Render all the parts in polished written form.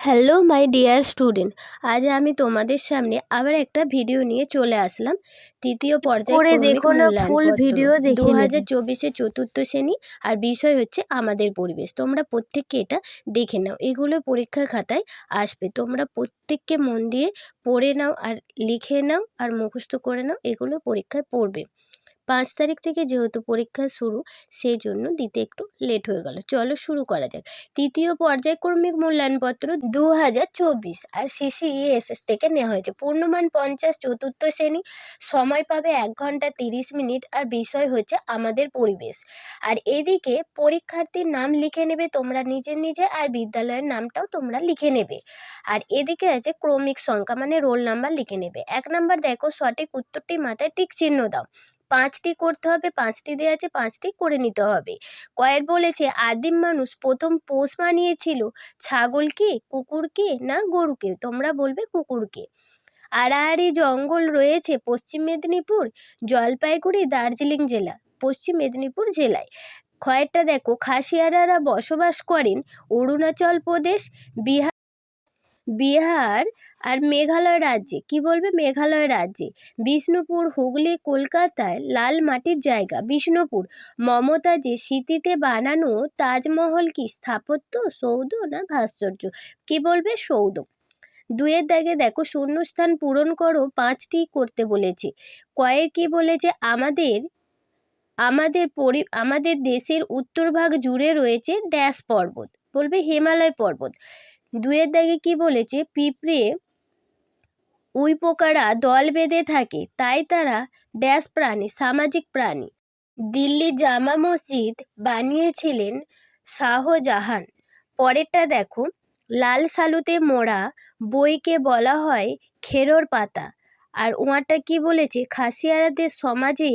Hello my dear student, আজ আমি তোমাদের সামনে আবার একটা ভিডিও নিয়ে চলে আসলাম। তৃতীয় পর্যায়ক্রমিক মূল্যায়নপত্র 2024-এর চতুর্থ শ্রেণী, আর বিষয় হচ্ছে আমাদের পরিবেশ। তোমরা প্রত্যেককে এটা দেখে নাও, এগুলো পরীক্ষার খাতায় আসবে। তোমরা প্রত্যেককে মন দিয়ে পড়ে নাও আর লিখে নাও আর মুখস্থ করে নাও, এগুলো পরীক্ষায় পড়বে। 5 তারিখ থেকে যেহেতু পরীক্ষা শুরু, সেই জন্য দিতে একটু লেট হয়ে গেল। চলো শুরু করা যাক। তৃতীয় পর্যায়ক্রমিক মূল্যায়নপত্র 2024 আর CCESS থেকে নেওয়া হয়েছে। পূর্ণমান 50, চতুর্থ শ্রেণী, সময় পাবে 1 ঘন্টা 30 মিনিট, আর বিষয় হচ্ছে আমাদের পরিবেশ। আর এদিকে পরীক্ষার্থীর নাম লিখে নেবে তোমরা নিজে, আর বিদ্যালয়ের নামটাও তোমরা লিখে নেবে। আর এদিকে আছে ক্রমিক সংখ্যা, মানে রোল নাম্বার লিখে নেবে। 1 নাম্বার দেখো, সঠিক উত্তরটি মাথায় টিক চিহ্ন দাও। 5টি করতে হবে, 5টি দেওয়া আছে, 5টি করে নিতে হবে। কয়ের বলেছে আদিম মানুষ প্রথম পোষ মানিয়েছিল ছাগলকে, কুকুরকে না গরুকে? তোমরা বলবে কুকুরকে। আড়াআড়ি জঙ্গল রয়েছে পশ্চিম মেদিনীপুর, জলপাইগুড়ি, দার্জিলিং জেলা, পশ্চিম মেদিনীপুর জেলায়। ক্ষয়েরটা দেখো, খাসিয়ারারা বসবাস করেন অরুণাচল প্রদেশ, বিহার আর মেঘালয় রাজ্যে। কি বলবে? মেঘালয় রাজ্যে। বিষ্ণুপুর, হুগলি, কলকাতায় লাল মাটির জায়গা। বিষ্ণুপুর। মমতাজের স্মৃতিতে বানানো তাজমহল কি স্থাপত্য, সৌধ না ভাস্কর্য? কি বলবে? সৌধ। 2-এর দাগে দেখো, শূন্যস্থান পূরণ করো, 5টি করতে বলেছে। কয়ের কি বলেছে? আমাদের দেশের উত্তরভাগ জুড়ে রয়েছে ড্যাশ পর্বত। বলবে হিমালয় পর্বত। 2-এর দাগে কি বলেছে? পিঁপড়ে উইপোকারা দল বেঁধে থাকে, তাই তারা ড্যাশ প্রাণী, সামাজিক প্রাণী। দিল্লি জামা মসজিদ বানিয়েছিলেন শাহজাহান। পরেরটা দেখো, লাল সালুতে মোড়া বইকে বলা হয় খেরোর পাতা। আর ওয়ারটা কি বলেছে? খাসিয়ারাদের সমাজে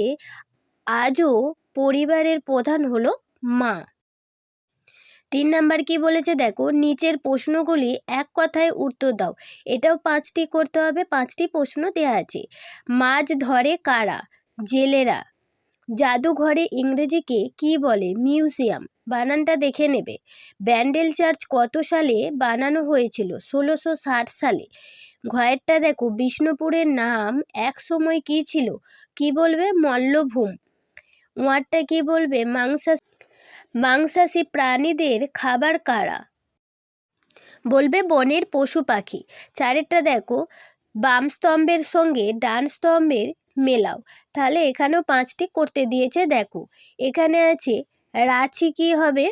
আজও পরিবারের প্রধান হলো মা। 3 নাম্বার কি বলেছে দেখো, নিচের প্রশ্নগুলি এক কথায় উত্তর দাও। এটাও 5টি করতে হবে, 5টি প্রশ্ন দেওয়া আছে। মাছ ধরে কারা? জেলেরা। জাদুঘরে ইংরেজিকে কি বলে? মিউজিয়াম। বানানটা দেখে নেবে। ব্যান্ডেল চার্চ কত সালে বানানো হয়েছিল? 1660 সালে। ঘয়েরটা দেখো, বিষ্ণুপুরের নাম এক সময় কি ছিল? কি বলবে? মল্লভূম। ওয়ারটা কি বলবে? মাংসাশী প্রাণীদের খাবার কারা? বলবে বনের পশু পাখি। 4-এরটা দেখো, বাম স্তম্ভের সঙ্গে ডান স্তম্ভের মেলাও। তাহলে এখানেও 5টি করতে দিয়েছে। দেখো এখানে আছে রাঁচি, কি হবে?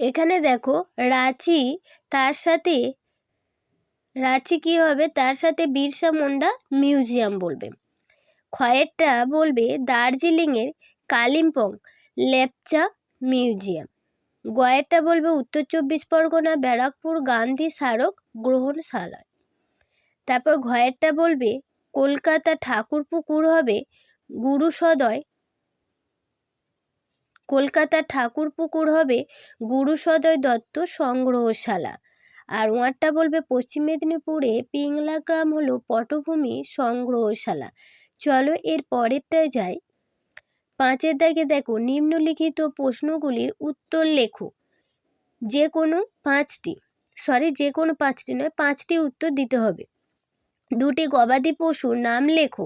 এখানে দেখো রাঁচি, তার সাথে কি হবে? তার সাথে বিরসা মুন্ডা মিউজিয়াম বলবে। ক্ষয়েরটা বলবে দার্জিলিংয়ের কালিম্পং লেপচা মিউজিয়াম। গয়েরটা বলবে উত্তর 24 পরগনা ব্যারাকপুর গান্ধী স্মারক গ্রহণশালা। তারপর ঘয়েরটা বলবে কলকাতা ঠাকুরপুকুর হবে গুরুসদয় দত্ত সংগ্রহশালা। আর ওয়ারটা বলবে পশ্চিম মেদিনীপুরে পিংলা গ্রাম হলো পটভূমি সংগ্রহশালা। চলো এর পরেরটায় যাই। 5-এর দাগে দেখো, নিম্নলিখিত প্রশ্নগুলির উত্তর লেখো। যে কোনো 5টি নয়, 5টি উত্তর দিতে হবে। 2টি গবাদি পশুর নাম লেখো।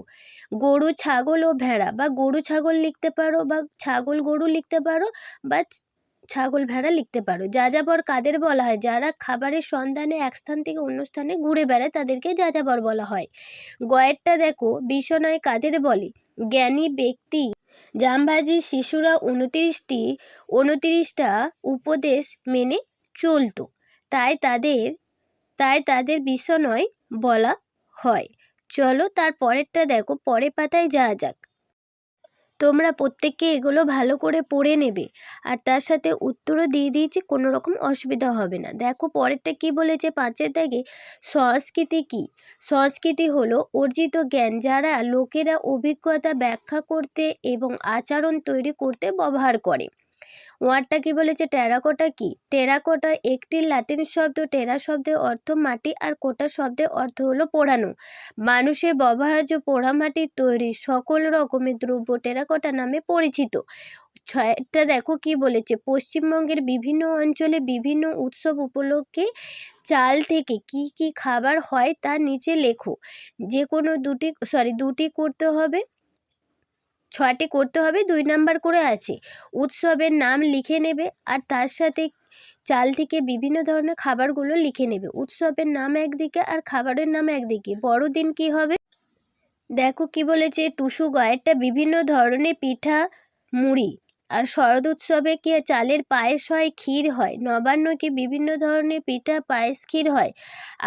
গরু, ছাগল ও ভেড়া, বা গরু ছাগল লিখতে পারো, বা ছাগল গরু লিখতে পারো, বা ছাগল ভেড়া লিখতে পারো। যাযাবর কাদের বলা হয়? যারা খাবারের সন্ধানে এক স্থান থেকে অন্য স্থানে ঘুরে বেড়ায়, তাদেরকে যাযাবর বলা হয়। গয়েরটা দেখো, বিশ্বনয় কাদের বলে? জ্ঞানী ব্যক্তি। জামবাজি শিশুরা 29টা উপদেশ মেনে চলতো, তাই তাদের বিশ্বনয় বলা হয়। চলো তার পরেরটা দেখো, পরের পাতায় যাওয়া যাক। তোমরা প্রত্যেককে এগুলো ভালো করে পড়ে নেবে, আর তার সাথে উত্তরও দিয়ে দিয়েছি, কোনো রকম অসুবিধা হবে না। দেখো পরেরটা কি বলেছে 5-এর দাগে, সংস্কৃতি কি? সংস্কৃতি হলো অর্জিত জ্ঞান, যারা লোকেরা অভিজ্ঞতা ব্যাখ্যা করতে এবং আচরণ তৈরি করতে ব্যবহার করে। ওয়ার্ডটা কি বলেছে? টেরাকোটা কি? টেরাকোটা একটি লাতিন শব্দ। টেরা শব্দের অর্থ মাটি, আর কোটা শব্দের অর্থ হলো পোড়ানো। মানুষের ব্যবহার্য পোড়ামাটির তৈরি সকল রকমের দ্রব্য টেরাকোটা নামে পরিচিত। ছয়টা দেখো কি বলেছে, পশ্চিমবঙ্গের বিভিন্ন অঞ্চলে বিভিন্ন উৎসব উপলক্ষে চাল থেকে কি কি খাবার হয় তা নিচে লেখো। যে কোনো দুটি করতে হবে, 6টি করতে হবে, 2 নাম্বার করে আছে। উৎসবের নাম লিখে নেবে আর তার সাথে চাল থেকে বিভিন্ন ধরনের খাবারগুলো লিখে নেবে। উৎসবের নাম একদিকে আর খাবারের নাম একদিকে। বড়দিন কি হবে দেখো কি বলেছে, টুসু গায়েরটা বিভিন্ন ধরনের পিঠা মুড়ি। আর শরৎ উৎসবে কি চালের পায়েস হয়, ক্ষীর হয়। নবান্ন কি বিভিন্ন ধরনের পিঠা পায়েস ক্ষীর হয়।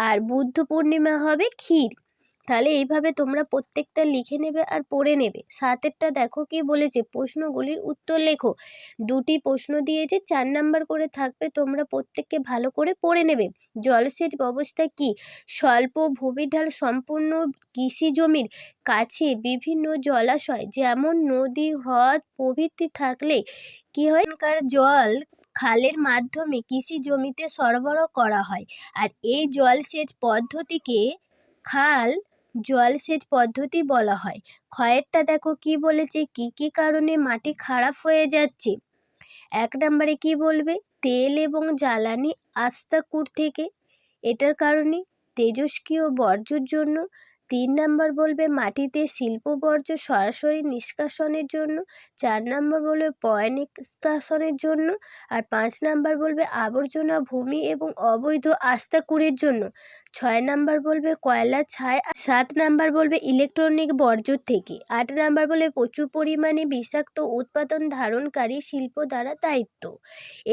আর বুদ্ধ পূর্ণিমা হবে ক্ষীর। তাহলে এইভাবে তোমরা প্রত্যেকটা লিখে নেবে আর পড়ে নেবে। 7এরটা দেখো কি বলেছে, প্রশ্নগুলির উত্তর লেখো। 2টি প্রশ্ন দিয়েছে, 4 নাম্বার করে থাকবে, তোমরা প্রত্যেককে ভালো করে পড়ে নেবে। জলসেচ ব্যবস্থা কি? স্বল্প ভূমিঢাল সম্পূর্ণ কৃষি জমির কাছে বিভিন্ন জলাশয় যেমন নদী, হ্রদ প্রভৃতি থাকলে কি হয়, এখানকার জল খালের মাধ্যমে কৃষি জমিতে সরবরাহ করা হয়। আর এই জলসেচ পদ্ধতিকে খাল জলসেচ পদ্ধতি বলা হয়। ক্ষয়েরটা দেখো কি বলেছে, কি কি কারণে মাটি খারাপ হয়ে যাচ্ছে। 1 নম্বরে কি বলবে, তেল এবং জ্বালানি আস্তাকুর থেকে, এটার কারণে। তেজস্ক্রিয় বর্জ্যর জন্য। 3 নাম্বার বলবে মাটিতে শিল্প বর্জ্য সরাসরি নিষ্কাশনের জন্য। 4 নাম্বার বলবে পয় নিষ্কাশনের জন্য। আর 5 নাম্বার বলবে আবর্জনা ভূমি এবং অবৈধ আস্তাকুরের জন্য। 6 নাম্বার বলবে কয়লা ছাই। 7 নাম্বার বলবে ইলেকট্রনিক বর্জ্য থেকে। 8 নাম্বার বলবে প্রচুর পরিমাণে বিষাক্ত উৎপাদন ধারণকারী শিল্প দ্বারা দায়িত্ব।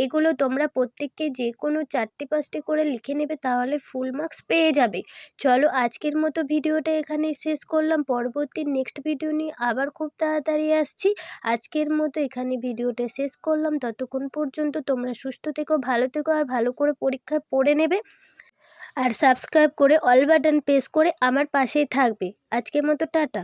এগুলো তোমরা প্রত্যেককে যে কোনো 4টি 5টি করে লিখে নেবে, তাহলে ফুল মার্কস পেয়ে যাবে। চলো আজকের মতো ভিডিওটা এখানেই শেষ করলাম। পরবর্তী নেক্সট ভিডিও নিয়ে আবার খুব তাড়াতাড়ি আসছি। আজকের মতো এখানে ভিডিওটা শেষ করলাম। ততক্ষণ পর্যন্ত তোমরা সুস্থ থেকো, ভালো থেকো আর ভালো করে পরীক্ষায় পড়ে নেবে। আর সাবস্ক্রাইব করে অল বাটন প্রেস করে আমার পাশেই থাকবে। আজকের মতো টাটা।